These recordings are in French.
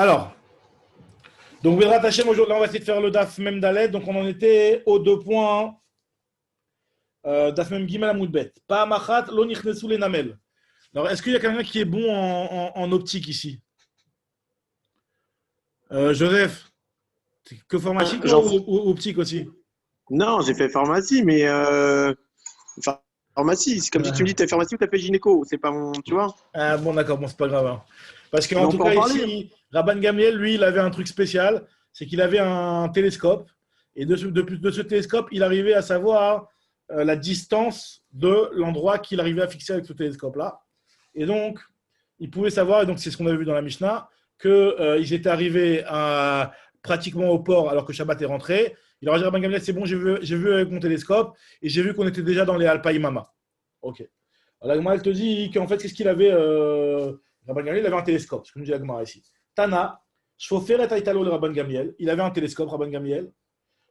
Alors, donc Vedrat Hashem, aujourd'hui, on va essayer de faire le DAF Mem Dalet. Donc, on en était aux 2 points. DAF Mem Gimel Amoud Bet. Pa Machat, lo nichnesu les namel. Alors, est-ce qu'il y a quelqu'un qui est bon en optique ici? Joseph, c'est que pharmacie, toi, J'en... ou optique aussi? Non, j'ai fait pharmacie, mais pharmacie, c'est comme si tu me dis t'as fait pharmacie ou t'as fait gynéco. C'est pas mon, tu vois. Ah, bon, d'accord, bon, c'est pas grave, hein. Parce Mais qu'en on tout peut en cas, parler. ici, Rabban Gamliel, lui, il avait un truc spécial. C'est qu'il avait un télescope. Et de ce télescope, il arrivait à savoir la distance de l'endroit qu'il arrivait à fixer avec ce télescope-là. Et donc, il pouvait savoir, et donc c'est ce qu'on avait vu dans la Mishnah, qu'ils étaient arrivés pratiquement au port alors que Shabbat est rentré. Il aurait dit Rabban Gamliel, c'est bon, j'ai vu avec mon télescope et j'ai vu qu'on était déjà dans les Alpaïmama. Ok. Alors, la Gemara, elle te dit qu'en fait, qu'est-ce qu'il avait Rabban Gamliel, il avait un télescope, ce que nous dit la Gemara ici. Tana, Shoferet Aitalo le Rabban Gamliel, il avait un télescope, Rabban Gamliel.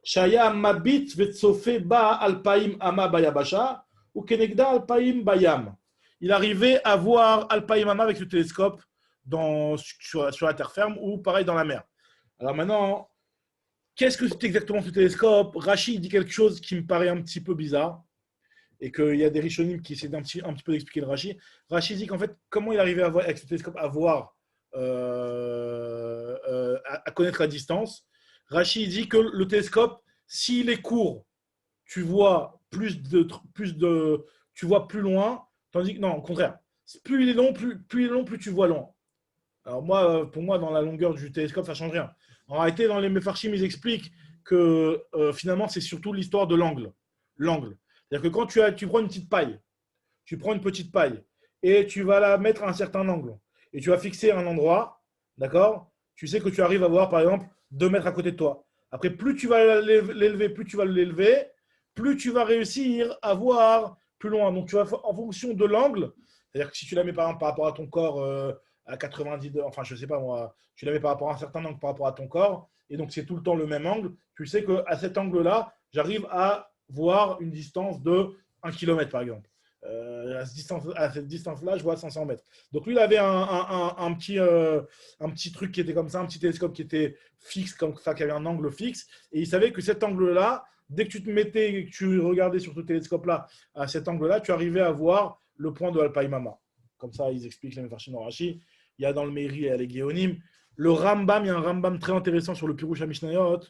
Shaya Mabit Vetsofe Ba Alpaim Ama Bayabasha, ou Kenegda Alpaim Bayam. Il arrivait à voir Alpaim Ama avec le télescope sur la terre ferme ou pareil dans la mer. Alors maintenant, qu'est-ce que c'est exactement ce télescope? Rachid dit quelque chose qui me paraît un petit peu bizarre et qu'il y a des Rishonim qui essaient un petit peu d'expliquer le Rashi. Rashi dit qu'en fait, comment il arrivait avec ce télescope à voir, à connaître la distance. Rashi dit que le télescope, s'il est court, tu vois tu vois plus loin, tandis que non, au contraire, plus il est long, plus il est long, plus tu vois loin. Alors moi, pour moi, dans la longueur du télescope, ça change rien. En réalité, dans les Mefarshim, ils expliquent que finalement, c'est surtout l'histoire de l'angle. L'angle. C'est-à-dire que quand tu prends une petite paille, tu prends une petite paille et tu vas la mettre à un certain angle et tu vas fixer un endroit, d'accord? Tu sais que tu arrives à voir, par exemple, 2 mètres à côté de toi. Après, plus tu vas l'élever, plus tu vas réussir à voir plus loin. Donc, tu vas, en fonction de l'angle, c'est-à-dire que si tu la mets par exemple par rapport à ton corps à 90 degrés, enfin, je sais pas moi, tu la mets par rapport à un certain angle par rapport à ton corps, et donc c'est tout le temps le même angle, tu sais qu'à cet angle-là, j'arrive à voir une distance de 1 km, par exemple. À cette distance-là, je vois 500 mètres. Donc lui, il avait un petit truc qui était comme ça, un petit télescope qui était fixe, comme ça, qui avait un angle fixe. Et il savait que cet angle-là, dès que tu te mettais, que tu regardais sur ce télescope-là, à cet angle-là, tu arrivais à voir le point de Alpaïmama. Comme ça, ils expliquent les Mefarshim dans Rashi. Il y a dans le Meiri et les Géonim. Le Rambam, il y a un Rambam très intéressant sur le Pirush HaMishnayot.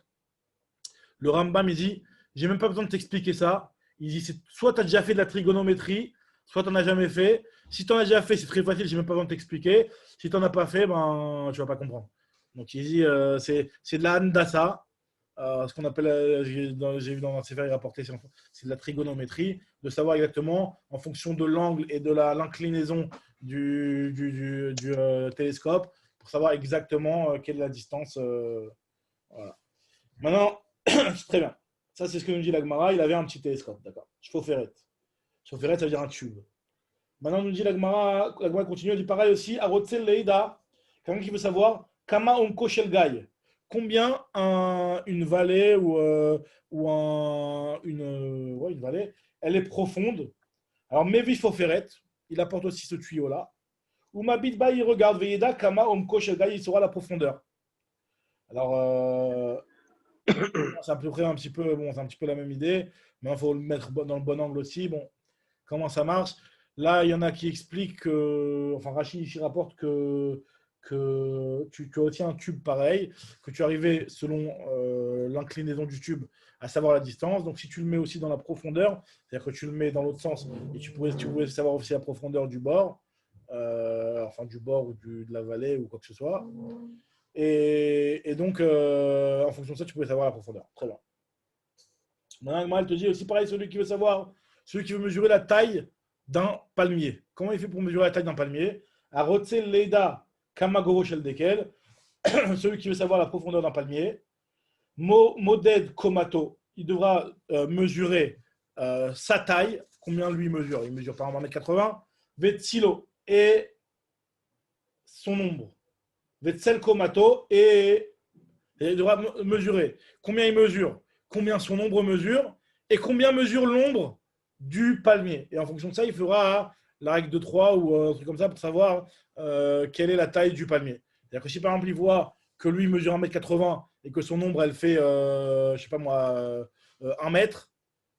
Le Rambam, il dit, j'ai même pas besoin de t'expliquer ça. Il dit, soit tu as déjà fait de la trigonométrie, soit tu n'en as jamais fait. Si tu en as déjà fait, c'est très facile, j'ai même pas besoin de t'expliquer. Si tu n'en as pas fait, ben, tu vas pas comprendre. Donc il dit, c'est de la handasa, ce qu'on appelle, j'ai vu dans un séfer rapporté, c'est de la trigonométrie, de savoir exactement, en fonction de l'angle et de l'inclinaison du télescope, pour savoir exactement quelle est la distance. Voilà. Maintenant, très bien. Ça, c'est ce que nous dit l'Agmara. Il avait un petit télescope, d'accord. Shoferet. Shoferet, ça veut dire un tube. Maintenant, nous dit l'Agmara continue, elle dit pareil aussi, Arotzel Leida, quelqu'un qui veut savoir, Kama Onko Shel Gai, combien une vallée ou une vallée, elle est profonde. Alors, Mevi Shoferet, il apporte aussi ce tuyau-là. Ou Mabitba, il regarde, Veida, Kama Onko Shel Gai, il saura la profondeur. Alors, c'est à peu près un petit peu, bon, c'est un petit peu la même idée, mais il faut le mettre dans le bon angle aussi. Bon, comment ça marche? Là, il y en a qui expliquent que, enfin, Rachid ici rapporte que tu as aussi un tube pareil, que tu arrivais selon l'inclinaison du tube à savoir la distance. Donc, si tu le mets aussi dans la profondeur, c'est-à-dire que tu le mets dans l'autre sens et tu pouvais savoir aussi la profondeur du bord, enfin du bord ou de la vallée ou quoi que ce soit. Et donc, en fonction de ça, tu pouvais savoir la profondeur. Très bien. Maintenant, elle te dit aussi pareil, celui qui veut mesurer la taille d'un palmier. Comment il fait pour mesurer la taille d'un palmier? À Rotse Leda Kamagoro Shel Dekel, celui qui veut savoir la profondeur d'un palmier. Moded Komato, il devra mesurer sa taille. Combien lui mesure? Il mesure par exemple 1,80 m. Vetsilo et son nombre. Vetsel Komato et il devra mesurer combien il mesure, combien son ombre mesure et combien mesure l'ombre du palmier. Et en fonction de ça, il fera la règle de 3 ou un truc comme ça pour savoir quelle est la taille du palmier. C'est-à-dire que si par exemple il voit que lui mesure 1,80 m et que son ombre elle fait, je sais pas moi, 1 mètre,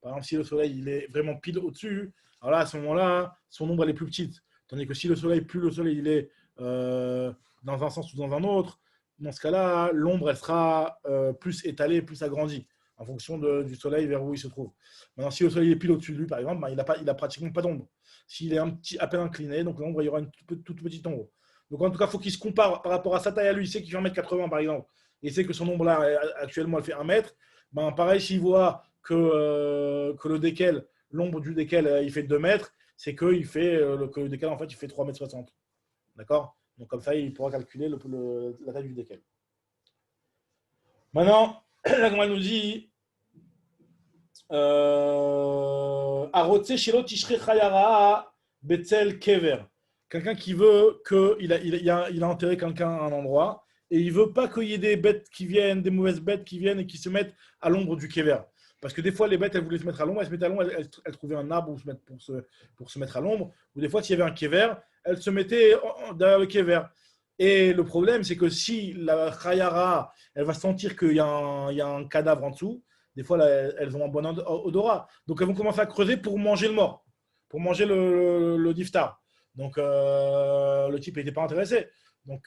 par exemple si le soleil il est vraiment pile au-dessus, alors là à ce moment-là, son ombre elle est plus petite. Tandis que si le soleil, plus le soleil il est dans un sens ou dans un autre, dans ce cas-là, l'ombre elle sera plus étalée, plus agrandie en fonction du soleil vers où il se trouve. Maintenant, si le soleil est pile au-dessus de lui, par exemple, ben, il a pratiquement pas d'ombre. S'il est à peine incliné, donc l'ombre, il y aura une toute petite ombre. Donc en tout cas, il faut qu'il se compare par rapport à sa taille à lui. Il sait qu'il fait 1,80 m par exemple, et il sait que son ombre là, actuellement, elle fait 1 mètre. Ben, pareil, s'il voit que le décal, l'ombre du décal, il fait 2 mètres, c'est que le décal, en fait, il fait 3,60 m. D'accord? Donc comme ça, il pourra calculer la taille du décal. Maintenant, la Gemara nous dit Arotse shelo tishrei chayara betzel kever. Quelqu'un qui veut il a enterré quelqu'un à un endroit et il veut pas qu'il y ait des bêtes qui viennent, des mauvaises bêtes qui viennent et qui se mettent à l'ombre du kever. Parce que des fois, les bêtes, elles voulaient se mettre à l'ombre, elles se mettaient à l'ombre, elles trouvaient un arbre pour se mettre à l'ombre. Ou des fois, s'il y avait un kever, elles se mettaient derrière le kever. Et le problème, c'est que si la chayara, elle va sentir qu'il y a un cadavre en dessous, des fois, là, elles ont un bon odorat. Donc, elles vont commencer à creuser pour manger le mort, pour manger le diftar. Donc, le type n'était pas intéressé. Donc,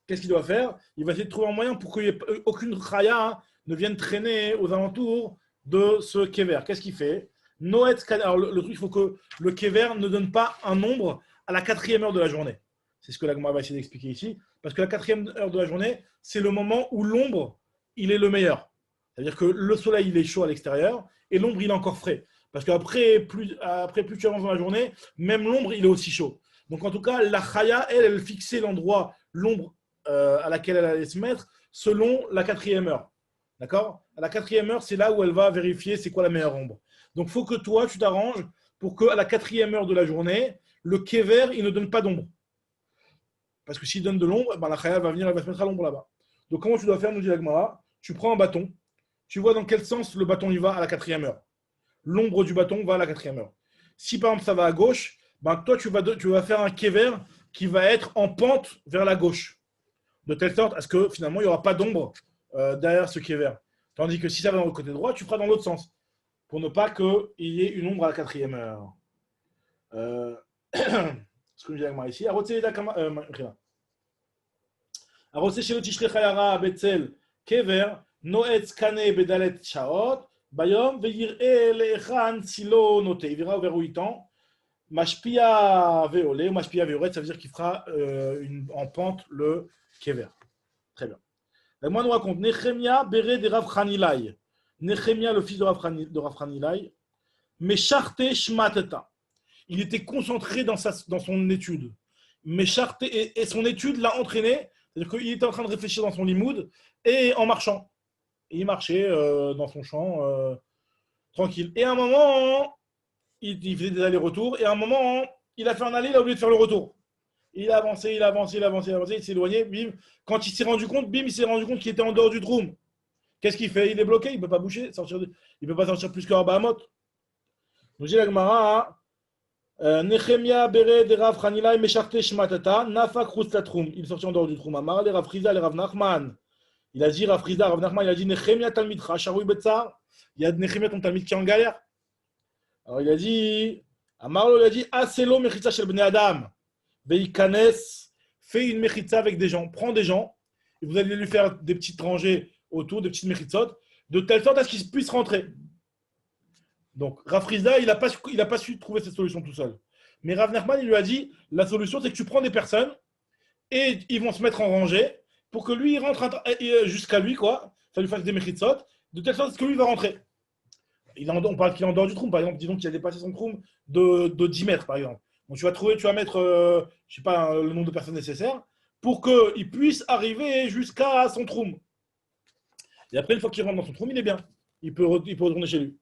qu'est-ce qu'il doit faire? Il va essayer de trouver un moyen pour qu'il n'y ait aucune chaya ne vienne traîner aux alentours de ce kever. Qu'est-ce qu'il fait? Alors, le truc, il faut que le kever ne donne pas un nombre à la 4e heure de la journée. C'est ce que la Gemara va essayer d'expliquer ici. Parce que la 4e heure de la journée, c'est le moment où l'ombre, il est le meilleur. C'est-à-dire que le soleil, il est chaud à l'extérieur et l'ombre, il est encore frais. Parce qu'après, plus tu avances dans la journée, même l'ombre, il est aussi chaud. Donc, en tout cas, la chaya, elle fixait l'endroit, l'ombre à laquelle elle allait se mettre, selon la 4e heure. D'accord? À la 4e heure, c'est là où elle va vérifier c'est quoi la meilleure ombre. Donc, il faut que toi, tu t'arranges pour qu'à la 4e heure de la journée, le kever, il ne donne pas d'ombre. Parce que s'il donne de l'ombre, ben la chaya va venir, elle va se mettre à l'ombre là-bas. Donc, comment tu dois faire, nous dit la Gemara? Tu prends un bâton, tu vois dans quel sens le bâton il va à la 4e heure. L'ombre du bâton va à la 4e heure. Si par exemple ça va à gauche, ben toi tu vas faire un kever qui va être en pente vers la gauche. De telle sorte à ce que finalement il n'y aura pas d'ombre derrière ce kever. Tandis que si ça va dans le côté droit, tu feras dans l'autre sens. Pour ne pas qu'il y ait une ombre à la 4e heure. Ce que je dis ici. Arotse shelo tishrei chayara betzel kever. Noetz kane bedalet shaot, bayom ve'yir'e le'echan silo note. Il verra vers où il tend. Mashpia ve'ole, mashpia ve'oret, ça veut dire qu'il fera en pente le kever. Très bien. La Gemara nous raconte Nechemia bere de Rav Chanilai. Nechemia, le fils de Rav Chanilai, Mesharte shmateta. Il était concentré dans son étude. Mesharte, et son étude l'a entraîné, c'est-à-dire qu'il était en train de réfléchir dans son limoud et en marchant. Et il marchait dans son champ tranquille. Et à un moment, il faisait des allers-retours. Et à un moment, il a fait un aller, il a oublié de faire le retour. Il a avancé, il s'est éloigné. Bim. Quand il s'est rendu compte, il s'est rendu compte qu'il était en dehors du troum. Qu'est-ce qu'il fait? Il est bloqué, il ne peut pas bouger, il ne peut pas sortir plus que Bahamot. Nous dit la Gemara, Nechemia bere de Rav Chanilai mesharte shmatata nafak troum. Il est sorti en dehors du troum. Amar le Rav Friza, le Rav Nachman. Il a dit, Rav Friza, Rav Nachman, il a dit, Nechemia talmidcha, sharoui betzar. Il y a Nechemia ton talmid qui est en galère. Alors il a dit, Amarlo, il a dit, Aselo mechitza shel bnei adam. Veikanes, fais une mechitza avec des gens. Prends des gens, et vous allez lui faire des petites rangées autour, des petites mechitzot, de telle sorte à ce qu'ils puissent rentrer. Donc, Rav Friza, il n'a pas su trouver cette solution tout seul. Mais Rav Nachman, il lui a dit, la solution, c'est que tu prends des personnes, et ils vont se mettre en rangée, pour que lui, il rentre jusqu'à lui, quoi, ça lui fasse des mechitzot, de telle sorte que lui va rentrer. On parle qu'il est en dehors du troum, par exemple, disons qu'il a dépassé son troum de 10 mètres, par exemple. Donc tu vas mettre, je sais pas, le nombre de personnes nécessaires pour qu'il puisse arriver jusqu'à son troum. Et après, une fois qu'il rentre dans son troum, il est bien. Il peut retourner chez lui.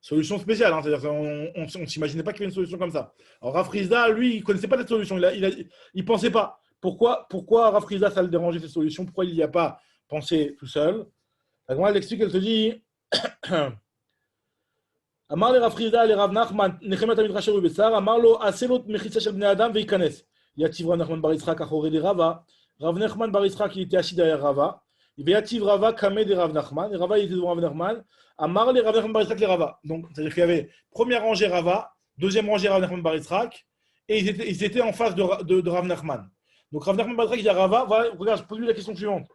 Solution spéciale, hein, c'est-à-dire qu'on ne s'imaginait pas qu'il y avait une solution comme ça. Alors Rav Friza, lui, il ne connaissait pas cette solution, il ne pensait pas. Pourquoi Rav Friza, ça le dérangeait cette solution? Pourquoi il n'y a pas pensé tout seul? La Gemara, elle explique, elle te dit Amar le Rav Friza, le Rav Nachman, Nechemia tamid rasher ubesar, Amar lo aselot mechitza shel bnei adam veikanes. Yativ Rav Nachman bar Yitzchak achore de Rava. Rav Nachman bar Yitzhak, il était assis derrière Rava. Il y avait Rava Kameh de Rav Nachman. Et Rava, il était devant Rav Nachman. Amar les Rav Nachman bar Yitzhak les Rava. Donc, c'est-à-dire qu'il y avait première rangée Rava, deuxième rangée Rav Nachman bar Yitzhak. Et ils étaient en face de Rav Nachman. Donc, Rav Nachman bar Yitzhak, il dit à Rava, voilà, regarde, je pose lui la question suivante.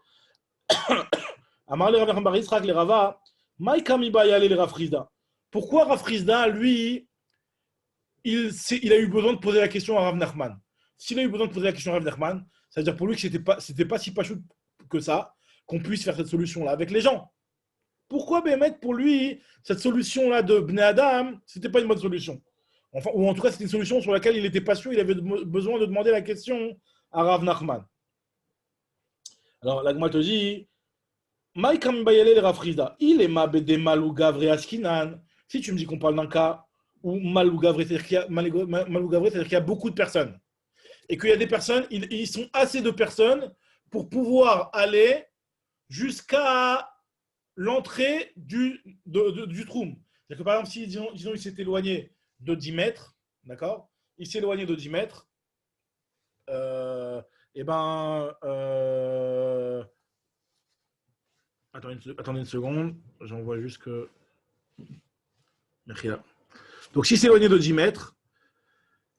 Amar les Rav Nachman bar Yitzhak les Rava. Maïka miba yale les Rav Frizda. Pourquoi Rav Frizda, lui, il a eu besoin de poser la question à Rav Nachman? S'il a eu besoin de poser la question à Rav Nachman, ça veut dire pour lui que c'était pas si pachout que ça, qu'on puisse faire cette solution-là avec les gens. Pourquoi Bémet, pour lui, cette solution-là de Bnei Adam, c'était pas une bonne solution? Enfin, ou en tout cas, c'était une solution sur laquelle il n'était pas sûr, il avait besoin de demander la question à Rav Nachman. Alors, la Gemara te dit, Maïkam Bayale le Rav Frizda, il est mabede malou gavre askinan. Si tu me dis qu'on parle d'un cas où malou gavre, c'est-à-dire qu'il y a beaucoup de personnes, et qu'il y a des personnes, ils sont assez de personnes pour pouvoir aller jusqu'à l'entrée du troum. C'est-à-dire que par exemple, si disons il s'est éloigné de 10 mètres, d'accord? Il s'est éloigné de 10 mètres, et ben, attendez une seconde, j'en vois juste que. Merci là. Donc s'il s'est éloigné de 10 mètres,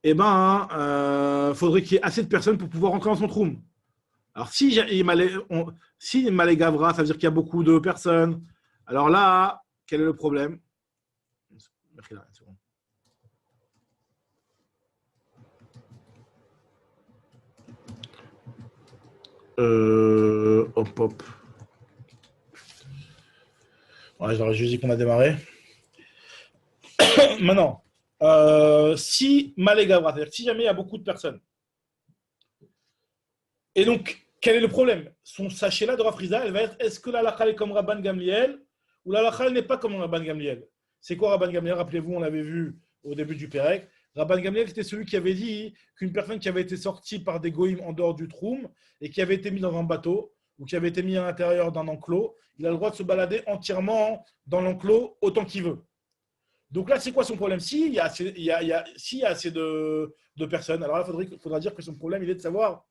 eh ben, faudrait qu'il y ait assez de personnes pour pouvoir rentrer dans son troum. Alors, si Malé Gavra, ça veut dire qu'il y a beaucoup de personnes. Alors là, quel est le problème? Merci là, une seconde. Hop. Ouais, j'aurais juste dit qu'on a démarré. Maintenant, si Malé Gavra, c'est-à-dire si jamais il y a beaucoup de personnes, et donc, quel est le problème? Son sachet-là de Rav Frizda, elle va être est-ce que la halakha est comme Rabban Gamliel ou la halakha n'est pas comme Rabban Gamliel? C'est quoi Rabban Gamliel? Rappelez-vous, on l'avait vu au début du Pérec. Rabban Gamliel, c'était celui qui avait dit qu'une personne qui avait été sortie par des goïms en dehors du troum et qui avait été mis dans un bateau ou qui avait été mis à l'intérieur d'un enclos, il a le droit de se balader entièrement dans l'enclos autant qu'il veut. Donc là, c'est quoi son problème? S'il y a assez, s'il y a assez de personnes, alors là, il faudra dire que son problème, il est de savoir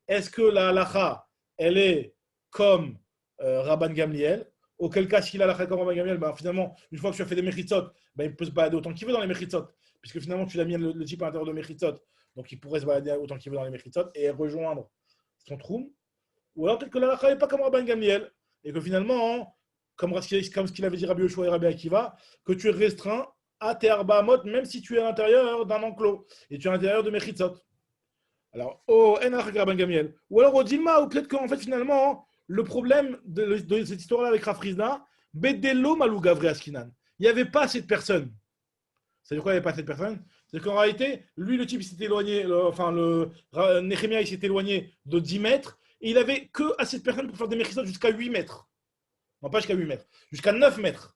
est-ce que la halakha, elle est comme Rabban Gamliel? Auquel cas, si la halakha est comme Rabban Gamliel, ben, finalement, une fois que tu as fait des mechitzot, ben, il peut se balader autant qu'il veut dans les mechitzot, puisque finalement, tu as mis le type à l'intérieur de mechitzot, donc il pourrait se balader autant qu'il veut dans les mechitzot et rejoindre son troum. Ou alors peut-être que la halakha n'est pas comme Rabban Gamliel, et que finalement, comme ce qu'il avait dit Rabbi Yoshua et Rabbi Akiva, que tu es restreint à tes arba amot, même si tu es à l'intérieur d'un enclos, et tu es à l'intérieur de mechitzot. Alors, Rabban Gamliel. Ou alors au Dilma, ou peut-être qu'en fait, finalement, le problème de cette histoire-là avec Rafrizda, Bedelo Malou Gavri Askinan. Il n'y avait pas cette personne. C'est-à-dire quoi, il n'y avait pas cette personne? C'est qu'en réalité, lui, le type, il s'était éloigné, Nehemia, il s'est éloigné de 10 mètres, et il n'avait que assez de personnes pour faire des mérites jusqu'à 8 mètres. Non, pas jusqu'à 8 mètres, jusqu'à 9 mètres.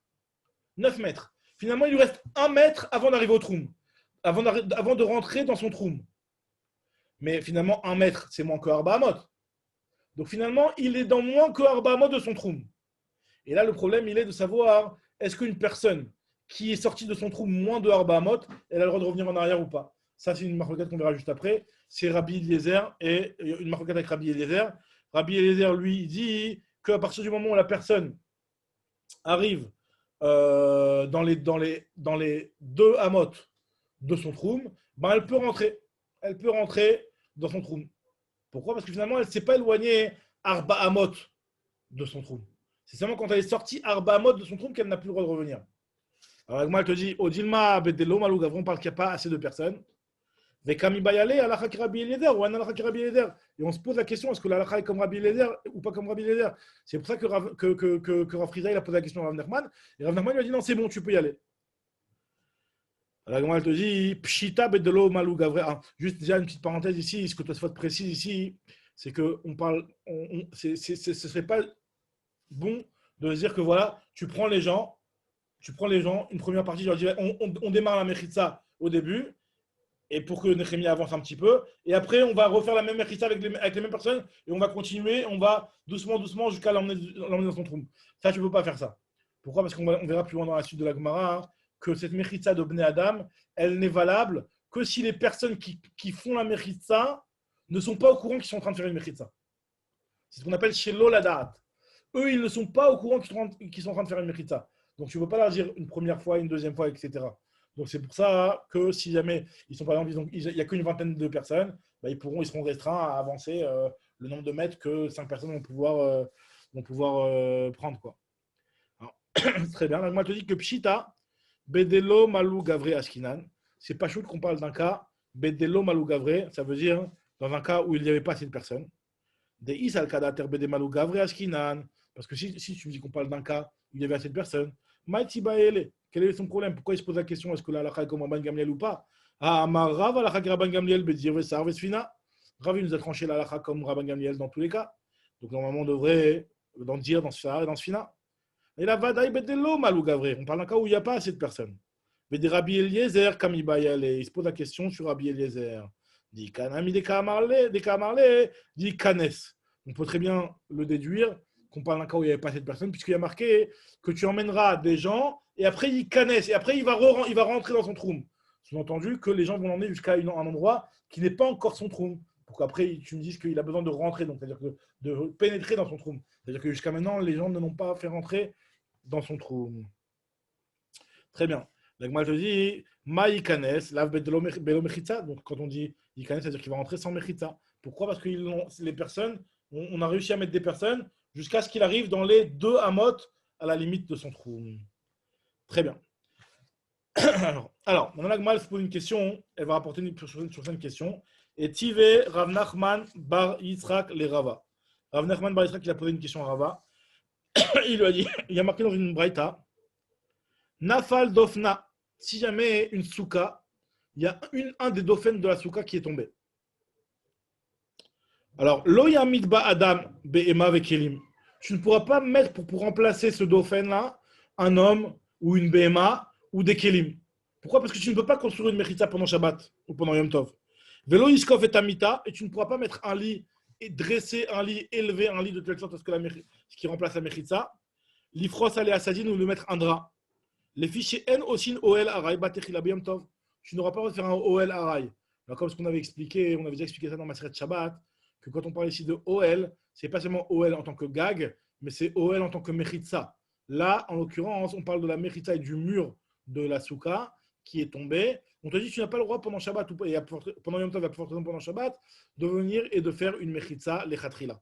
9 mètres. Finalement, il lui reste 1 mètre avant d'arriver au troum, avant de rentrer dans son troum. Mais finalement, 1 mètre, c'est moins que Arba Amot. Donc finalement, il est dans moins que Arba Amot de son troum. Et là, le problème, il est de savoir est-ce qu'une personne qui est sortie de son troum moins de Arba Amot, elle a le droit de revenir en arrière ou pas? Ça, c'est une marquette qu'on verra juste après. C'est Rabbi Eliezer et une marquette avec Rabbi Eliezer. Rabbi Eliezer, lui, dit qu'à partir du moment où la personne arrive dans les 2 Amot de son troum, ben elle peut rentrer. Elle peut rentrer dans son troum. Pourquoi? Parce que finalement, elle ne s'est pas éloignée Arba Amot de son troum. C'est seulement quand elle est sortie Arba Amot de son troum qu'elle n'a plus le droit de revenir. Alors, Agma, elle te dit Odilma Bedelo Malou Gavron, on parle qu'il n'y a pas assez de personnes. Vekami Bayale, Alakha Rabbi Eliezer, ou Analakha Rabbi Eliezer. Et on se pose la question est-ce que l'Alakha est comme Rabbi Eliezer ou pas comme Rabbi Eliezer? C'est pour ça que Rav Frizda, il a posé la question à Rav Nachman. Et Rav Nachman lui a dit non, c'est bon, tu peux y aller. Alors, elle te dit Pshita Bedelo Malou Gavre. Juste déjà une petite parenthèse ici, ce que Tosfot précise ici, c'est que on parle, ce serait pas bon de se dire que voilà, tu prends les gens, une première partie, je leur dis on démarre la Mechitza au début, et pour que Nehemia avance un petit peu, et après on va refaire la même Mechitza avec les mêmes personnes, et on va continuer, on va doucement jusqu'à l'emmener dans son trou. Ça, tu ne peux pas faire ça. Pourquoi? Parce qu'on verra plus loin dans la suite de la Gemara, hein, que cette Mechitza de Bnei Adam, elle n'est valable que si les personnes qui font la Mechitza ne sont pas au courant qu'ils sont en train de faire une Mechitza. C'est ce qu'on appelle chez l'oladat. Eux, ils ne sont pas au courant qu'ils sont en train de faire une mechitza. Donc, tu ne peux pas leur dire une première fois, une deuxième fois, etc. Donc, c'est pour ça que si jamais ils sont, par exemple, il n'y a qu'une vingtaine de personnes, bah, ils seront restreints à avancer le nombre de mètres que 5 personnes vont pouvoir prendre. Quoi. Alors, très bien. Donc, moi, je te dis que Pshita, Bedelo Malou Gavre Askinan, c'est pas chaud qu'on parle d'un cas, Bedelo Malou Gavre, ça veut dire dans un cas où il n'y avait pas assez de personnes. Des Is al Kadater Bede Malou Gavre Askinan, parce que si tu me dis qu'on parle d'un cas où il y avait assez de personnes, Maïti Baele, quel est son problème? Pourquoi il se pose la question est-ce que la halakha est comme Rabban Gamliel ou pas? Ah, Amar Rav halakha Rabban Gamliel Bedir Vesar Vesfina. Rav nous a tranché la halakha comme Rabban Gamliel dans tous les cas. Donc normalement on devrait dans dire dans ce et dans ce fina. Et la Vadaï Bedelo Malou Gavre, on parle d'un cas où il n'y a pas assez de personnes. Mais des Rabbi Eliezer, Kami Bayale, il se pose la question sur Rabbi Eliezer. Dit Kanami des Kamarle, dit Kanes. On peut très bien le déduire qu'on parle d'un cas où il n'y avait pas assez de personnes, puisqu'il y a marqué que tu emmèneras des gens, et après il canesse, et après il va rentrer dans son troum. Sous-entendu que les gens vont l'emmener jusqu'à un endroit qui n'est pas encore son troum. Pour qu'après tu me dises qu'il a besoin de rentrer, donc c'est-à-dire de pénétrer dans son troum. C'est-à-dire que jusqu'à maintenant, les gens ne l'ont pas fait rentrer dans son troum. Très bien. Donc moi je dis, Maïkanes, lav belo mechitza. Donc quand on dit Ikanes, c'est-à-dire qu'il va rentrer sans mechitza. Pourquoi? Parce que les personnes, on a réussi à mettre des personnes jusqu'à ce qu'il arrive dans les 2 amot à la limite de son trou. Très bien. Alors maintenant, la Gemara se pose une question. Elle va rapporter sur une question. Et Tive Rav Nachman bar Yitzhak le Rava. Rav Nachman bar Yitzhak, il a posé une question à Rava. Il lui a dit, il y a marqué dans une braïta, Nafal Dofna. Si jamais une souka, il y a un des dauphins de la souka qui est tombé. Alors, lo yamid ba Adam be'ema vekelim. Tu ne pourras pas mettre pour remplacer ce dauphin-là un homme ou une BMA ou des kelim. Pourquoi? Parce que tu ne peux pas construire une mechitza pendant Shabbat ou pendant Yom Tov. Velo iskov et amita, et tu ne pourras pas mettre un lit et dresser un lit, élever un lit de telle sorte à ce que ce qui remplace la mechitza. L'ifros ale asadin ou le mettre un drap. Les fichiers N osin OL aray batechila b'Yom Tov. Tu n'auras pas le droit de faire un OL aray. Alors, comme ce qu'on avait expliqué, on avait déjà expliqué ça dans Maseret Shabbat, que quand on parle ici de OL, c'est pas seulement OL en tant que gag, mais c'est OL en tant que mechitza. Là, en l'occurrence, on parle de la mechitza et du mur de la souka qui est tombé. On te dit que tu n'as pas le droit pendant Shabbat ou pendant Yom Tov, pendant Shabbat, de venir et de faire une mechitza lechatrila.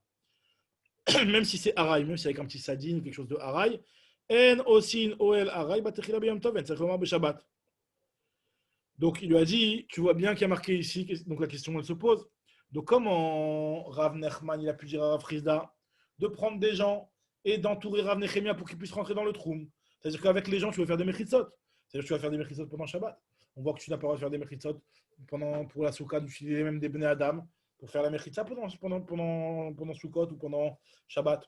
Même si c'est aray, même si c'est avec un petit sadine ou quelque chose de aray. En osin OL aray batechila b'Yom Tov, en tzarich lomar b'Shabbat. Donc il lui a dit, tu vois bien qu'il y a marqué ici, donc la question elle se pose. Donc comment Rav Nachman il a pu dire à Rav Chizda de prendre des gens et d'entourer Rav Nechemia pour qu'ils puissent rentrer dans le troum? C'est-à-dire qu'avec les gens, tu vas faire des mechitzot. C'est-à-dire que tu vas faire des mechitzot pendant Shabbat. On voit que tu n'as pas le droit de faire des mechitzot pour la Soukha, d'utiliser même des Bnei Adam pour faire la mechitza pendant Sukkot ou pendant Shabbat.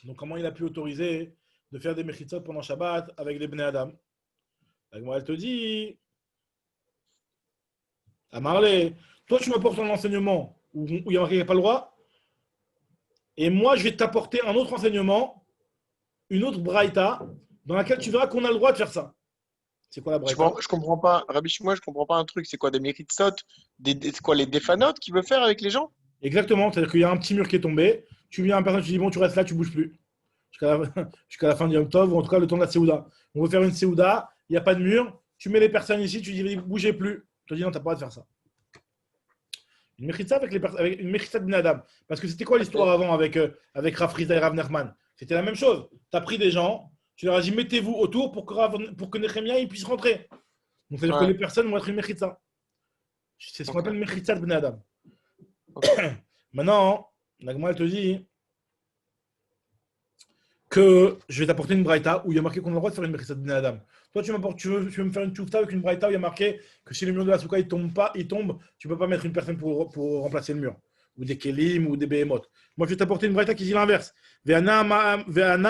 Donc comment il a pu autoriser de faire des mechitzot pendant Shabbat avec les Bnei Adam? Moi, elle te dit, à Marley, toi tu m'apportes un enseignement où il n'y a pas le droit, et moi je vais t'apporter un autre enseignement, une autre braïta, dans laquelle tu verras qu'on a le droit de faire ça. C'est quoi la braïta? Je comprends pas. Rabbi Shmuel, je comprends pas un truc. C'est quoi des méritsot? C'est quoi les défanotes qu'il veut faire avec les gens? Exactement, c'est-à-dire qu'il y a un petit mur qui est tombé, tu viens à une personne, tu dis bon, tu restes là, tu bouges plus. Jusqu'à la fin du Yom Tov, ou en tout cas le temps de la Séouda. On veut faire une Séouda, il n'y a pas de mur, tu mets les personnes ici, tu dis bougez plus. Je te dis non, tu n'as pas le droit de faire ça. Une mechitza avec une mechitza de Bnei Adam. Parce que c'était quoi l'histoire avant avec Rav Chizda et Rav Nachman? C'était la même chose. Tu as pris des gens, tu leur as dit mettez-vous autour pour que Nechemia puisse rentrer. Donc c'est-à-dire que les personnes vont être une mechitza. C'est ce qu'on appelle une mechitza de Bnei Adam. Maintenant, la Gemara te dit que je vais t'apporter une braïta où il y a marqué qu'on a le droit de faire une mechitza de Bnei Adam. Toi, tu veux me faire une tchoufta avec une braïta où il y a marqué que si le mur de la souka il tombe, tu ne peux pas mettre une personne pour remplacer le mur. Ou des kelim ou des behemoth. Moi, je vais t'apporter une braïta qui dit l'inverse. Ve'ana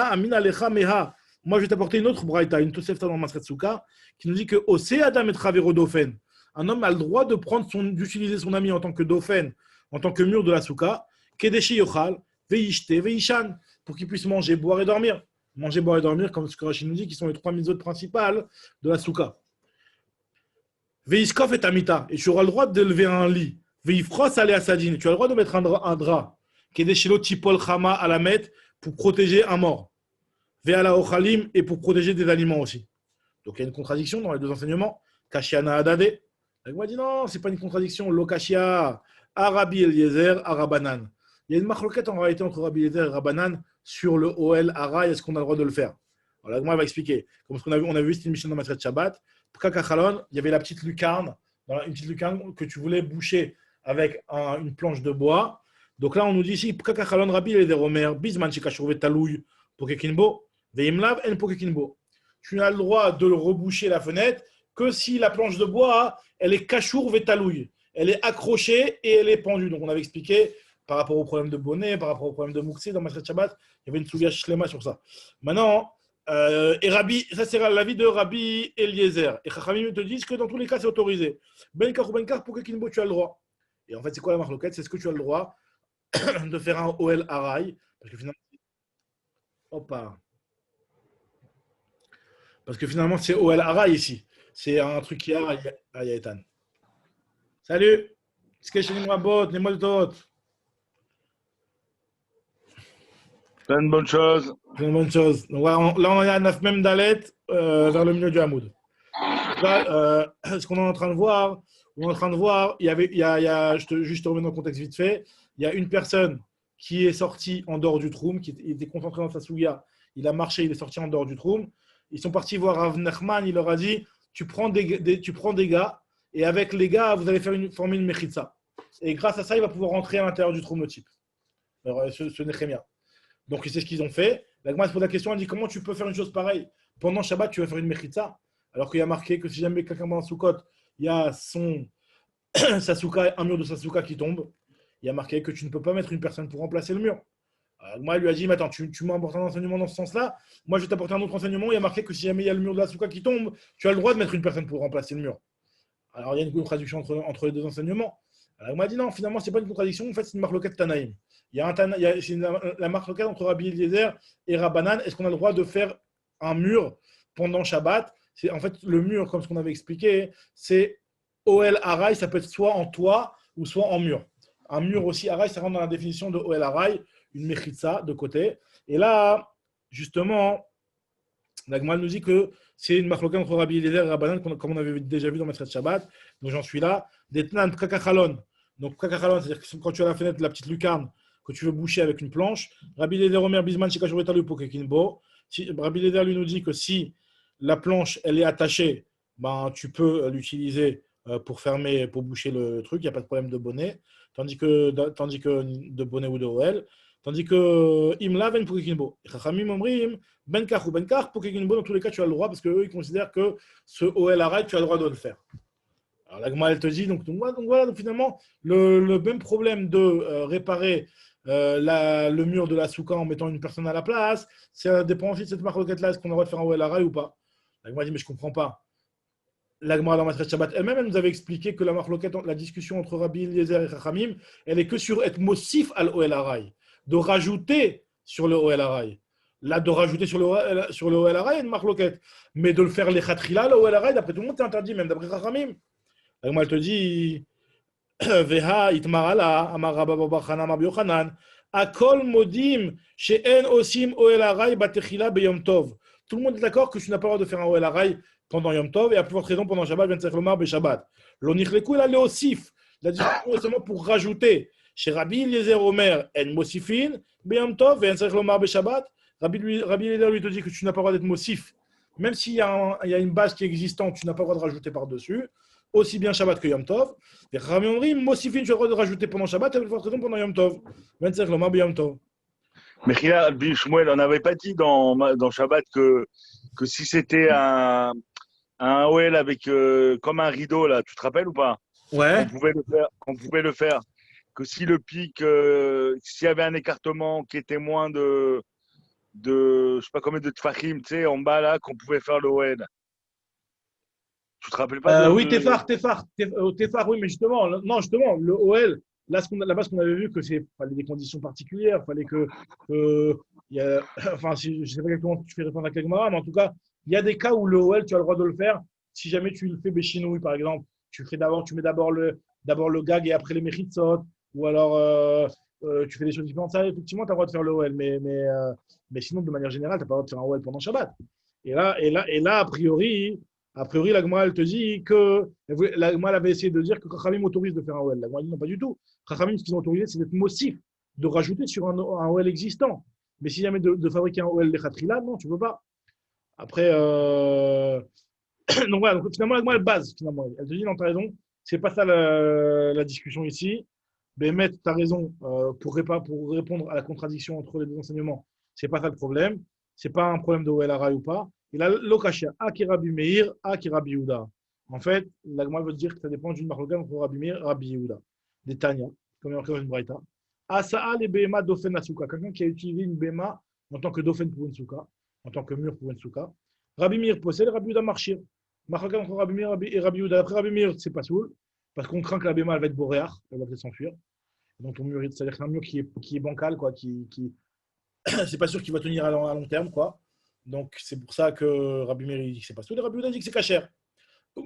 amina lecha meha. Moi, je vais t'apporter une autre braïta, une tosefta dans Masret Souka, qui nous dit que Ose Adam et Travero Dofen. Un homme a le droit d'utiliser son ami en tant que dauphin, en tant que mur de la souka, Kedeshi Yochal, Veishte, Veishan, pour qu'il puisse manger, boire et dormir. Manger, boire et dormir, comme ce que Rachid nous dit, qui sont les 3 mitzvot principales de la souka. Et tu auras le droit de lever un lit. Veifros ale asadine. Tu as le droit de mettre un drap. Kedeshelo Tipol Chama Alamet, pour protéger un mort. Ve'ala Ochalim, et pour protéger des aliments aussi. Donc il y a une contradiction dans les deux enseignements. Kashiana Adade. L'Agma dit non, ce n'est pas une contradiction. Lokashia, Arabi Eliezer, Arabanan. Il y a une marloquette en réalité entre Rabbi Eliezer et Rabbanan sur le OL Araï, est-ce qu'on a le droit de le faire? Alors l'Agma va expliquer. Comme ce qu'on a vu, on a vu, c'était une mission dans Maseret Shabbat. Kachalon, il y avait la petite lucarne, une petite lucarne que tu voulais boucher avec une planche de bois. Donc là, on nous dit ici, Kachalon Rabbi Eliezer Omer, Bisman Shikashurve Talouy, Pokekinbo, Veimlav en Pokekinbo. Tu n'as le droit de reboucher la fenêtre que si la planche de bois, elle est cachour vétalouille. Elle est accrochée et elle est pendue. Donc on avait expliqué par rapport au problème de bonnet, par rapport au problème de Mouxé dans Maseret Shabbat, il y avait une souga shlema sur ça. Maintenant, et Rabbi, ça c'est l'avis de Rabbi Eliezer. Et Chachamim te disent que dans tous les cas c'est autorisé. Ben kar ou ben kar, pour Kekinbo tu as le droit. Et en fait c'est quoi la marloquette? C'est ce que tu as le droit de faire un OL Araï. Parce que finalement, Parce que finalement, c'est OL Araï ici. C'est un truc qui a à Yaetan. Salut! Sketching Mabot, les Moltot. Plein de bonnes choses. Plein de bonnes choses. Donc voilà, là, on est à 9 même Dalet vers le milieu du Hamoud. Là, ce qu'on est en train de voir, juste te remets dans le contexte vite fait, il y a une personne qui est sortie en dehors du Troum, qui était concentré dans sa souya, il a marché, il est sorti en dehors du Troum. Ils sont partis voir Rav Nachman, il leur a dit tu prends des gars, et avec les gars, vous allez former une mechitza. Et grâce à ça, il va pouvoir rentrer à l'intérieur du Troum le type. Alors, ce Nechemia. Donc, c'est ce qu'ils ont fait. La Gemara se pose la question, elle dit comment tu peux faire une chose pareille? Pendant Shabbat, tu vas faire une mechitza, alors qu'il y a marqué que si jamais quelqu'un va en Soukot, il y a un mur de sa souka qui tombe, il y a marqué que tu ne peux pas mettre une personne pour remplacer le mur. Moi, il lui a dit, mais attends, tu m'as apporté un enseignement dans ce sens-là. Moi, je vais t'apporter un autre enseignement. Il y a marqué que si jamais il y a le mur de la souka qui tombe, tu as le droit de mettre une personne pour remplacer le mur. Alors, il y a une contradiction entre les deux enseignements. Alors, il m'a dit, non, finalement, ce n'est pas une contradiction. En fait, c'est une marloquette Tanaïm. C'est la marloquette entre Rabbi Eliezer et Rabbanan. Est-ce qu'on a le droit de faire un mur pendant Shabbat? En fait, le mur, comme ce qu'on avait expliqué, c'est OL Araï. Ça peut être soit en toit ou soit en mur. Un mur aussi Araï, ça rentre dans la définition de OL Araï. Une mechitza de côté. Et là, justement, la Gemara nous dit que c'est une marloquette entre Rabbi Eliezer et Rabbanan, comme on avait déjà vu dans Maseret Shabbat. Donc j'en suis là. Detnan Kakachalon. Donc Kakachalon, c'est-à-dire que quand tu as la fenêtre, la petite lucarne que tu veux boucher avec une planche. Rabbi Eliezer Omer Bisman Shikashuretalu Pokekinbo. Rabbi Eliezer lui nous dit que si la planche elle est attachée, ben, tu peux l'utiliser pour fermer, pour boucher le truc. Il n'y a pas de problème de bonnet. Tandis que de bonnet ou de OL. Tandis que Imla ben Pokekinbo. Chachamim Omrim ben kach ou ben kach Pokekinbo, dans tous les cas tu as le droit parce qu'eux ils considèrent que ce OL arrête, tu as le droit de le faire. Alors la Gemara elle te dit donc voilà, donc finalement le même problème de réparer le mur de la souka en mettant une personne à la place, ça dépend aussi de cette marloquette là, est-ce qu'on a le droit de faire un OL arrêt ou pas. La Gemara dit mais je comprends pas. La Gemara dans Maseret Shabbat elle-même elle nous avait expliqué que la discussion entre Rabbi Eliezer et Chachamim elle est que sur être mosif al OL arrêt, de rajouter sur le OL Araï. Là, de rajouter sur le OL Araï, une marloquette. Mais de le faire les khatrila, le OL Araï, d'après tout le monde, c'est interdit, même d'après Chachamim. Moi, elle te dit Veha itmarala, amar Rabba Bar Chana, amar Yochanan, akol modim, she'en osim OL Araï batechila beyom tov. Tout le monde est d'accord que tu n'as pas le droit de faire un OL Araï pendant Yom Tov et à plus forte raison pendant Shabbat, ben Lomar be Shabbat. L'onichleku, il a le osif. La discussion est seulement pour rajouter. Chez Rabbi Eliezer Omer, en mosifin, beyam tov, et en tzarech lomar beshabbat. Rabbi Eliezer lui te dit que tu n'as pas le droit d'être mosif. Même s'il y a une base qui est existante, tu n'as pas le droit de rajouter par-dessus. Aussi bien Shabbat que Yom Tov. Et Rabbi Omri, mosifin, tu as le droit de rajouter pendant Shabbat et forte raison pendant Yom Tov. En tzarech lomar beyam tov. Mais Rabbi Shmuel, on n'avait pas dit dans Shabbat que si c'était un OL avec comme un rideau, là, tu te rappelles ou pas? Ouais. Qu'on pouvait le faire. Que si le pic, s'il y avait un écartement qui était moins de je sais pas combien de tfachim, tu sais, en bas là, qu'on pouvait faire le OL. Tu te rappelles pas Oui, Tefar, oui, mais justement, le OL, là, la base qu'on avait vu, que fallait des conditions particulières, fallait enfin, je sais pas comment tu fais répondre à quelqu'un, mais en tout cas, il y a des cas où le OL, tu as le droit de le faire. Si jamais tu le fais béchinouille, par exemple, tu mets d'abord le gag et après les mechitsot, ou alors tu fais des choses différentes, ça, effectivement, tu as le droit de faire le OL, mais sinon, de manière générale, tu n'as pas le droit de faire un OL pendant Shabbat. A priori, la Gemara, elle te dit que. La Gemara avait essayé de dire que Chachamim autorise de faire un OL. La Gemara dit non, pas du tout. Chachamim, ce qu'ils ont autorisé, c'est d'être mossif, de rajouter sur un OL existant. Mais si jamais de fabriquer un OL Lechatrila, non, tu ne peux pas. Après, donc voilà, donc, finalement, la Gemara, elle base, finalement. Elle te dit, non, tu as raison, c'est pas ça la discussion ici. Bémet, tu as raison, pour répondre à la contradiction entre les deux enseignements, c'est pas ça le problème. C'est pas un problème de OL Arai ou pas. Il a l'Okashia, Aki Rabbi Meir, Aki Rabbi Yehuda. En fait, la Gemara veut dire que ça dépend d'une marloquette entre Rabbi Meir et Rabbi Yehuda. Des Tanya, comme il y a marqué dans une braïta. Asa'a les Behema Dofen Asuka. Quelqu'un qui a utilisé une Behema en tant que Dofen pour une Souka, en tant que mur pour une Souka. Rabbi Meir possède, Rabbi Yehuda marchir. Marloquette entre Rabbi Meir et Rabbi Yehuda. Après Rabbi Meir, c'est pas soul, parce qu'on craint que la Behema elle va être boréar, elle va peut-être s'enfuir. Donc ton mur, c'est-à-dire que c'est un mur qui est bancal, quoi, c'est pas sûr qu'il va tenir à long terme, quoi. Donc c'est pour ça que Rabbi Meir dit que c'est pas soul, et Rabbi Yehuda dit que c'est kasher.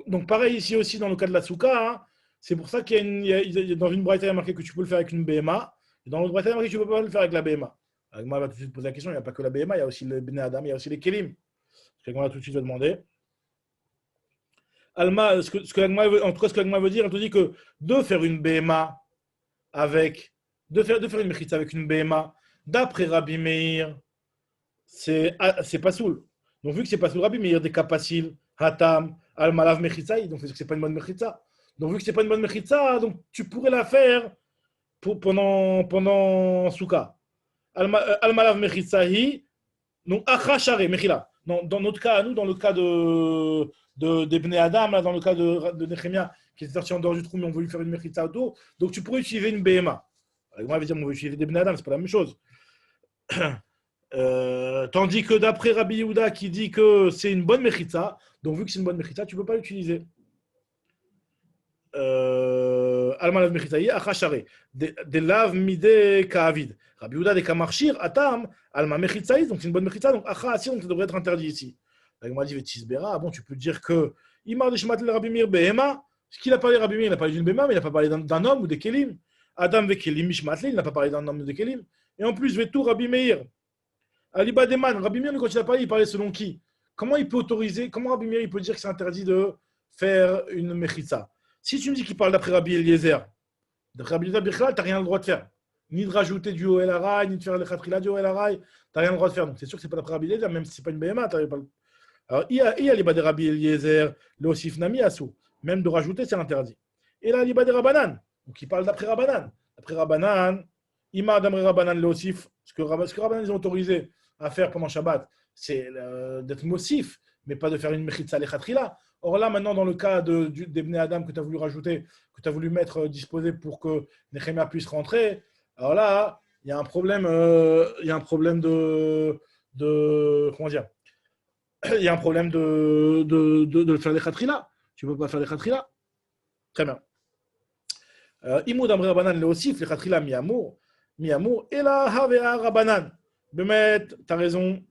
Donc pareil ici aussi dans le cas de la souka, hein, c'est pour ça qu'il y a dans une braïta il y a marqué que tu peux le faire avec une BMA, et dans l'autre braïta il y a marqué que tu ne peux pas le faire avec la BMA. Alors, moi, va tout de suite poser la question, il n'y a pas que la BMA, il y a aussi le Bnei Adam, il y a aussi les Kelim. Ce que tout de suite va demander. Alma, en tout cas, ce que l'Agma veut dire, elle te dit que de faire une BMA de faire une mechitza avec une BMA, d'après Rabbi Meir, c'est pas soul. Donc, vu que c'est pas soul, Rabbi Meir, des Kapassil, Hatam, Al-Malav Mechitza, donc c'est que c'est pas une bonne Mechitza. Donc, vu que c'est pas une bonne Mechitza, donc tu pourrais la faire pendant Souka. Al-Malav Mechitzahi, donc Achashare, Mechila. Dans notre cas, à nous, dans le cas des Bnei Adam, là, dans le cas de Nehemia, qui est sorti en dehors du trou, mais on veut lui faire une Mechitza autour, donc tu pourrais utiliser une BMA. Moi, je vais dire, on veut utiliser des Bnei Adam, c'est pas la même chose. Tandis que d'après Rabbi Yehuda qui dit que c'est une bonne mechitza, donc vu que c'est une bonne mechitza, tu ne peux pas l'utiliser. Almalav mechitzaï, achashare, de lav mide ka'avid. Rabbi Yehuda de kamarchir, atam, alma mechitzaï, donc c'est une bonne mechitza, donc acha asir, donc ça devrait être interdit ici. Il m'a dit, vetisbera, bon, tu peux dire que Imar de Shematel Rabbi Meir behema, ce qu'il a parlé Rabbi Meir, il n'a pas parlé d'une behema, mais il n'a pas parlé d'un homme ou des kelim. Adam ve kelim mishmatel, il n'a pas parlé d'un homme ou des kelim. Et en plus, vetou Rabbi Meir. Aliba Deman, Rabbi Meir, quand il parlait selon qui? Comment il peut autoriser, comment Rabbi Meir il peut dire que c'est interdit de faire une mechitza? Si tu me dis qu'il parle d'après Rabbi Eliezer, d'après Rabbi Eliezer Birchal, tu n'as rien le droit de faire. Ni de rajouter du OL Arai, ni de faire le Khatrila du OL Arai, tu n'as rien le droit de faire. Donc c'est sûr que ce n'est pas d'après Rabbi Eliezer, même si ce n'est pas une BMA. Pas... Alors, il y a l'Iba de Rabbi Eliezer, le Osif Nami Asou. Même de rajouter, c'est interdit. Et là, l'Iba de Rabbanan, donc il parle d'après Rabbanan. D'après Rabbanan, Ima Adamre Rabbanan le Osif, ce que Rabbanan ils ont autorisé à faire pendant Shabbat, c'est d'être mossif, mais pas de faire une mechitza lechatchila. Or là, maintenant, dans le cas des Bnei Adam que tu as voulu rajouter, que tu as voulu mettre disposé pour que Nehemia puisse rentrer, alors là, il y a un problème, comment dire, il y a un problème de faire lechatchila. Tu ne peux pas faire lechatchila. Très bien. Imoud Amre Rabbanan le Osif, lechatchila miamour, et là, havea Rabbanan. Bemet, tu as raison,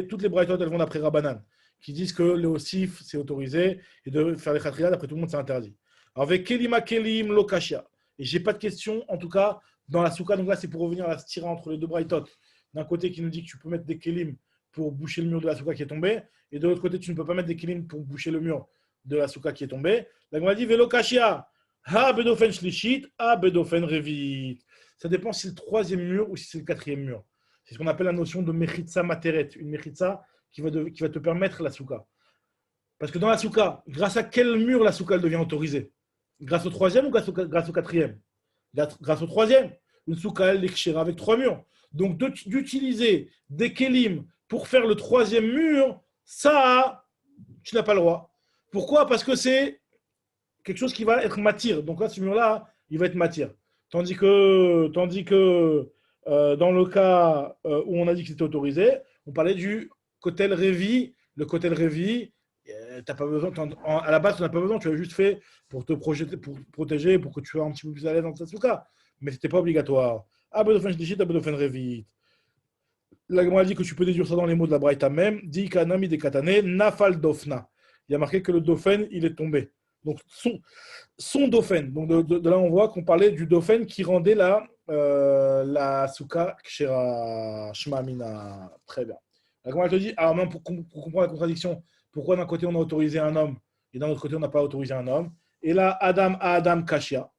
toutes les braïtot, elles vont d'après Rabbanan, qui disent que le Osif, c'est autorisé, et de faire les khatriyat, d'après tout le monde, c'est interdit. Alors, avec Kelima Kelim, Lokashia, et j'ai pas de question, en tout cas, dans la souka, donc là, c'est pour revenir à la stira entre les deux braïtot. D'un côté, qui nous dit que tu peux mettre des Kelim pour boucher le mur de la souka qui est tombé, et de l'autre côté, tu ne peux pas mettre des Kelim pour boucher le mur de la souka qui est tombé. Là, on a dit Velokashia, Ha Bedofen Shlishit, Ha Bedofen Revit. Ça dépend si c'est le troisième mur ou si c'est le quatrième mur. C'est ce qu'on appelle la notion de mechitza materet, une mechitza qui va te permettre la souka. Parce que dans la souka, grâce à quel mur la souka elle devient autorisée? Grâce au troisième ou grâce au quatrième? Grâce au troisième. Une souka elle est avec trois murs. Donc d'utiliser des kelim pour faire le troisième mur, ça, tu n'as pas le droit. Pourquoi? Parce que c'est quelque chose qui va être matière. Donc là, ce mur-là, il va être matière. Tandis que dans le cas où on a dit que c'était autorisé, on parlait du kotel revi. Le kotel revi, t'as pas besoin, à la base, tu n'as pas besoin, tu l'as juste fait pour te protéger, pour que tu sois un petit peu plus à l'aise dans ta souka. Mais ce n'était pas obligatoire. Abedofen shlichit, abedofen revit. La Gemara dit que tu peux déduire ça dans les mots de la Braïta même. Di kanami de katane, nafal dofna. Il y a marqué que le dauphin, il est tombé. Donc, son dauphin. Donc, de là, on voit qu'on parlait du dauphin qui rendait la souka kshera shma mina. Très bien. La Gemara te dit, alors maintenant, pour comprendre la contradiction, pourquoi d'un côté on a autorisé un homme et d'un autre côté on n'a pas autorisé un homme. Et là, Adam à Adam kashia.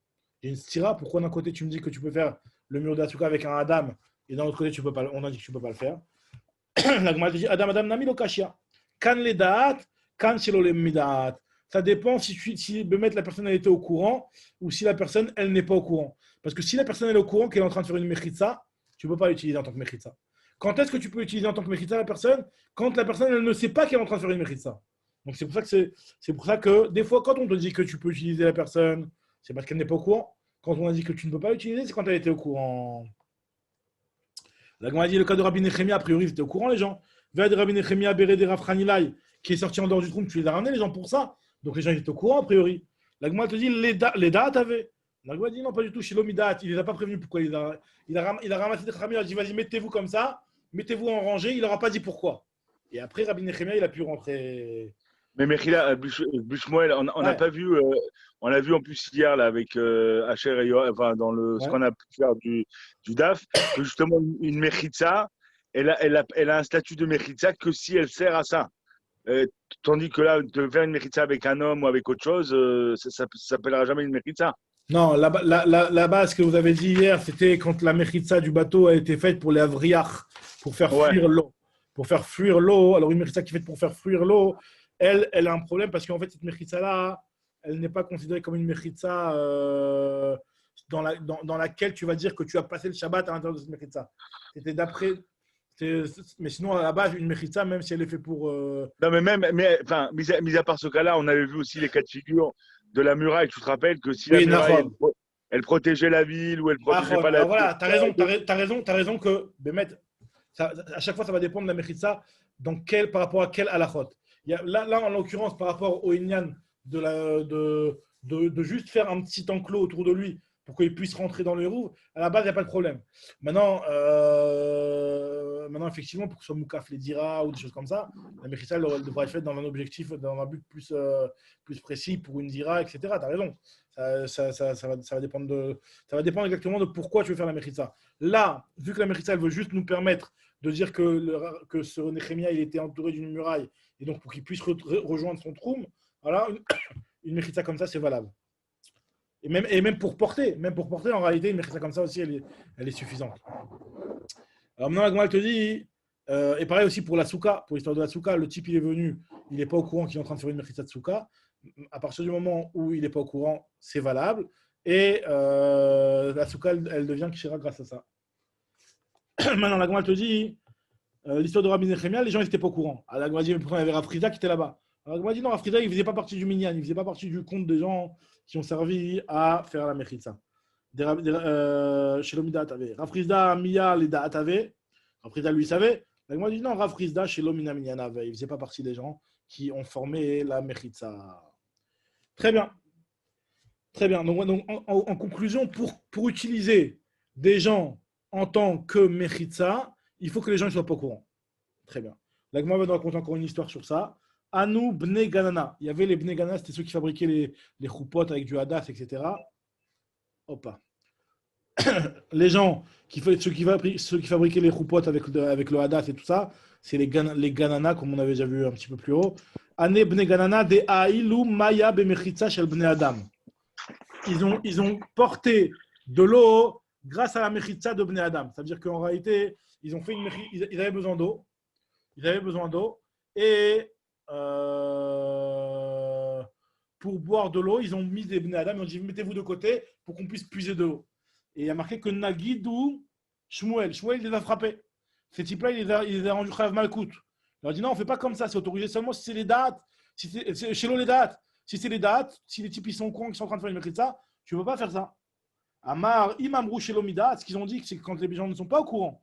Il y a une stira, pourquoi d'un côté tu me dis que tu peux faire le mur de la souka avec un Adam et d'un autre côté tu peux pas, on a dit que tu ne peux pas le faire. La Gemara te dit, Adam Adam nami lo kashia. Kan le da'at, kan shelo le midat. Ça dépend si Bémet, la personne elle était au courant ou si la personne elle n'est pas au courant. Parce que si la personne elle est au courant qu'elle est en train de faire une mechitza, tu ne peux pas l'utiliser en tant que mechitza. Quand est-ce que tu peux utiliser en tant que mechitza la personne? Quand la personne elle ne sait pas qu'elle est en train de faire une mechitza. Donc c'est pour ça que des fois quand on te dit que tu peux utiliser la personne, c'est parce qu'elle n'est pas au courant. Quand on a dit que tu ne peux pas l'utiliser, c'est quand elle était au courant. La Gemara dit le cas de Rabbi Nechemia, a priori ils étaient au courant les gens. Vers Rabbi Nechemia Béred et Rav Hanilai, qui est sorti en dehors du trou, tu les as ramenés les gens pour ça. Donc les gens ils étaient au courant a priori. La Gemara te dit les dates avaient. La Gemara dit non pas du tout. Shilomidat, il les a pas prévenus pourquoi il a ramassé des Khamim, il a dit vas-y mettez-vous comme ça, mettez-vous en rangée. Il leur a pas dit pourquoi. Et après Rabbi Nechemia il a pu rentrer. Mais Mechila, Bushmoel, on n'a pas vu, on l'a vu en plus hier là, avec Asher et Yoav, enfin, dans ce qu'on a pu faire du DAF, que justement une Mechitza, elle a un statut de Mechitza que si elle sert à ça. Tandis que là, de faire une Mechitza avec un homme ou avec autre chose, ça ne s'appellera jamais une Mechitza. Non, la base que vous avez dit hier, c'était quand la mechitza du bateau a été faite pour les avriach, pour faire fuir l'eau. Pour faire fuir l'eau. Alors, une mechitza qui est faite pour faire fuir l'eau, elle a un problème parce qu'en fait, cette mechitza-là, elle n'est pas considérée comme une mechitza dans laquelle tu vas dire que tu as passé le Shabbat à l'intérieur de cette mechitza. C'était d'après. Mais sinon, à la base, une mechitza, même si elle est faite pour. Non, mais mis à part ce cas-là, on avait vu aussi les cas de figure de la muraille. Tu te rappelles que si la muraille, elle protégeait la ville ou elle protégeait pas la ville. Voilà, t'as raison que Bémet, à chaque fois, ça va dépendre de la mechitza par rapport à quel halachot. Là, en l'occurrence, par rapport au Inyan de juste faire un petit enclos autour de lui pour qu'il puisse rentrer dans le roues, à la base, il n'y a pas de problème. Maintenant, effectivement, pour que ce soit moukaf les dira ou des choses comme ça, la mechitza elle devra être faite dans un objectif, dans un but plus précis pour une dira, etc. Tu as raison. Ça va dépendre exactement de pourquoi tu veux faire la mechitza. Là, vu que la mechitza elle veut juste nous permettre de dire que ce Nechemia il était entouré d'une muraille et donc pour qu'il puisse rejoindre son troum, voilà, une mechitza comme ça c'est valable. Et même pour porter, en réalité, une mechitza comme ça aussi elle est suffisante. Alors maintenant la Gemara te dit, et pareil aussi pour la souka, pour l'histoire de la souka, le type il est venu, il n'est pas au courant qu'il est en train de faire une mechitza de souka. À partir du moment où il n'est pas au courant, c'est valable. Et la souka, elle devient kshira grâce à ça. Maintenant, la Gemara te dit, l'histoire de Rabbi Nechemia, les gens n'étaient pas au courant. Alors, la Gemara dit, mais pourtant, il y avait Rav Frida qui était là-bas. Alors, la Gemara dit, non, Rav Frida, il ne faisait pas partie du minyan, il ne faisait pas partie du compte des gens qui ont servi à faire la mechitza. Chez l'Omidat, Rav Frida, Miya, les Da'at avait. Rav Frida, lui, savait. La Gemara dit, non, Rav Frida, chez l'Omina Minyan avait. Il ne faisait pas partie des gens qui ont formé la mechitza. Très bien. Très bien. Donc en conclusion, pour utiliser des gens en tant que mechitza, il faut que les gens ne soient pas au courant. Très bien. La Gemara va nous raconter encore une histoire sur ça. Anou Bnei Ganana. Il y avait les Bnei Ganana, c'était ceux qui fabriquaient les choupotes avec du hadas, etc. Opa. Les gens ceux qui fabriquaient les choupotes avec le hadas et tout ça, c'est les Ganana, comme on avait déjà vu un petit peu plus haut. Ané Bnei Ganana de Aïlou Maya Bemechitza Shel Bnei Adam. Ils ont porté de l'eau grâce à la mechitza de Bnei Adam. C'est-à-dire qu'en réalité, ils avaient besoin d'eau. Ils avaient besoin d'eau. Et pour boire de l'eau, ils ont mis des Bnei Adam. Ils ont dit mettez-vous de côté pour qu'on puisse puiser de l'eau. Et il y a marqué que Nagidou Shmuel les a frappés. Ces types-là, il les a rendus Chayav Malkout. Il leur a dit non, on ne fait pas comme ça. C'est autorisé seulement si c'est les dates. Si c'est chez l'eau les dates. Si c'est les dates, si les types ils sont au courant qu'ils sont en train de faire une mechitza, tu ne peux pas faire ça. Amar, imamrou chez l'omida, ce qu'ils ont dit, c'est que quand les gens ne sont pas au courant,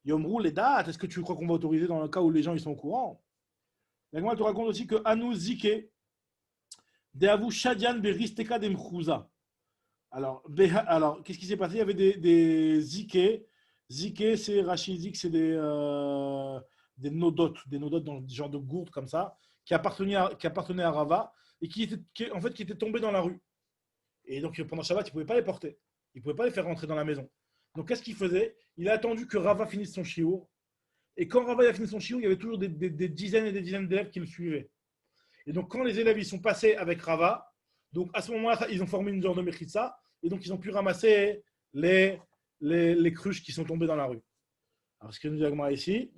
yomrou les dates, est-ce que tu crois qu'on va autoriser dans le cas où les gens ils sont au courant? La Gemara te raconte aussi que Anou Zike, Deavu Shadian Beristeka Demchouza. Alors, qu'est-ce qui s'est passé? Il y avait des Zike. Zike, c'est Rachizik, c'est des nodotes dans des genres de gourdes comme ça, qui appartenaient à Rava. Et qui étaient tombés dans la rue. Et donc, pendant Shabbat, ils ne pouvaient pas les porter. Ils ne pouvaient pas les faire rentrer dans la maison. Donc, qu'est-ce qu'il faisait? Il a attendu que Rava finisse son shiur. Et quand Rava a fini son shiur, il y avait toujours des dizaines et des dizaines d'élèves qui le suivaient. Et donc, quand les élèves ils sont passés avec Rava, donc à ce moment-là, ils ont formé une genre de mechitza, et donc ils ont pu ramasser les cruches qui sont tombées dans la rue. Alors, ce que nous dit Agmara ici,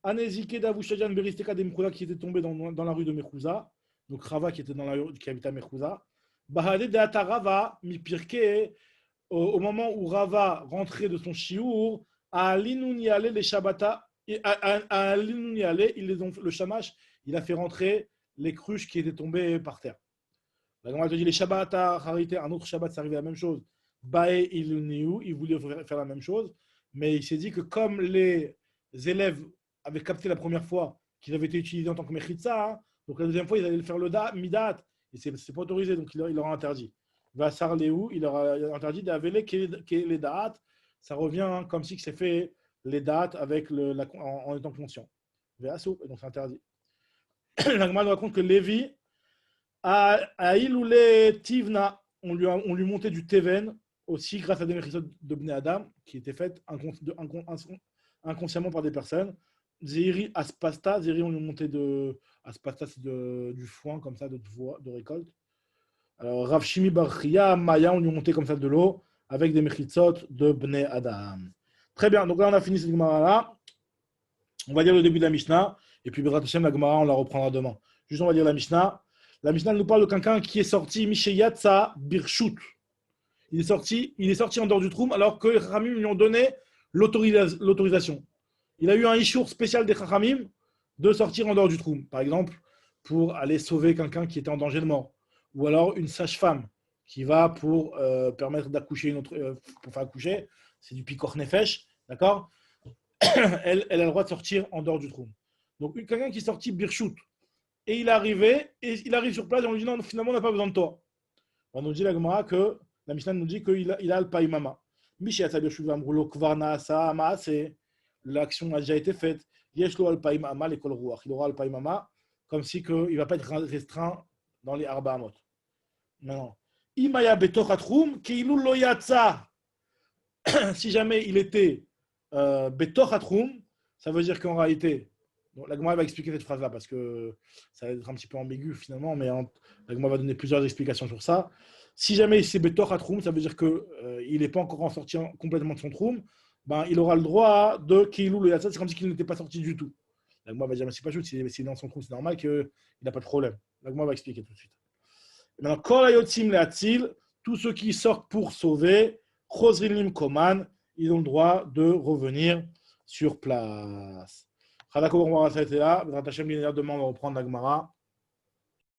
Anezike d'Avushajan Beristeka de Mechouza qui était tombé dans la rue de Mechouza, donc Rava qui était dans la rue, qui habitait à Mechouza, Bahade de Atarava, Mipirke, au moment où Rava rentrait de son chiour, à Linuniale, les Shabbata, à Linuniale, le shamash, il a fait rentrer les cruches qui étaient tombées par terre. La Gemara te dit les Shabbata, Harité, un autre Shabbat, ça arrivait à la même chose. Bae Iluniu, il voulait faire la même chose, mais il s'est dit que comme les élèves avaient capté la première fois qu'ils avaient été utilisés en tant que mechitza, hein, donc la deuxième fois, ils allaient faire le midat, et c'est pas autorisé, donc il leur a interdit. Vassar Léou, il leur a interdit d'avéler les da'at. Ça revient hein, comme si c'est fait les da'at avec en étant conscient. Vassou, donc c'est interdit. La Gemara nous raconte que Lévi, à Iloulé Tivna, on lui montait du Teven aussi grâce à des méchisot de Bnei Adam qui étaient faites inconsciemment par des personnes. Zéhiri Aspasta, Zéhiri on lui montait Aspasta c'est du foin comme ça, de récolte. Alors Rav Shimi Bar Chia, Maya, on lui montait comme ça de l'eau avec des méchitsot de Bnei Adam. Très bien, donc là on a fini cette Gemara là. On va dire le début de la Mishnah et puis Bezrat Hashem la Gemara on la reprendra demain. Juste on va dire la Mishnah. La Mishnah nous parle de quelqu'un qui est sorti Misheyatsa Birshut. Il est sorti en dehors du Troum alors que les Chachamim lui ont donné l'autorisation. Il a eu un ishour spécial des Chachamim de sortir en dehors du Troum. Par exemple, pour aller sauver quelqu'un qui était en danger de mort. Ou alors une sage-femme qui va pour permettre d'accoucher pour faire accoucher. C'est du pikor nefesh, d'accord. Elle a le droit de sortir en dehors du Troum. Donc quelqu'un qui est sorti Birshut. Et il arrive sur place et on lui dit non, finalement on n'a pas besoin de toi. On nous dit la Gemara que la Mishnah nous dit qu'il a le païmama. C'est l'action a déjà été faite. Il aura le païmama comme si il ne va pas être restreint dans les arba amot. Non. Imaya betochatrum keilu lo yatsa. Si jamais il était betochatrum, ça veut dire qu'en réalité donc, la Gemara va expliquer cette phrase-là parce que ça va être un petit peu ambigu finalement, mais la Gemara va donner plusieurs explications sur ça. Si jamais c'est Betor Troum, ça veut dire qu'il n'est pas encore sorti complètement de son Troum, ben, il aura le droit de Keilou le Yatzat, c'est comme si il n'était pas sorti du tout. La Gemara va dire, mais c'est pas juste, s'il est dans son Troum, c'est normal qu'il n'a pas de problème. La Gemara va expliquer tout de suite. Et maintenant, Korayotim Leatzil, tous ceux qui sortent pour sauver, Chosrilim Koman, ils ont le droit de revenir sur place. Demain, on va reprendre la Gemara.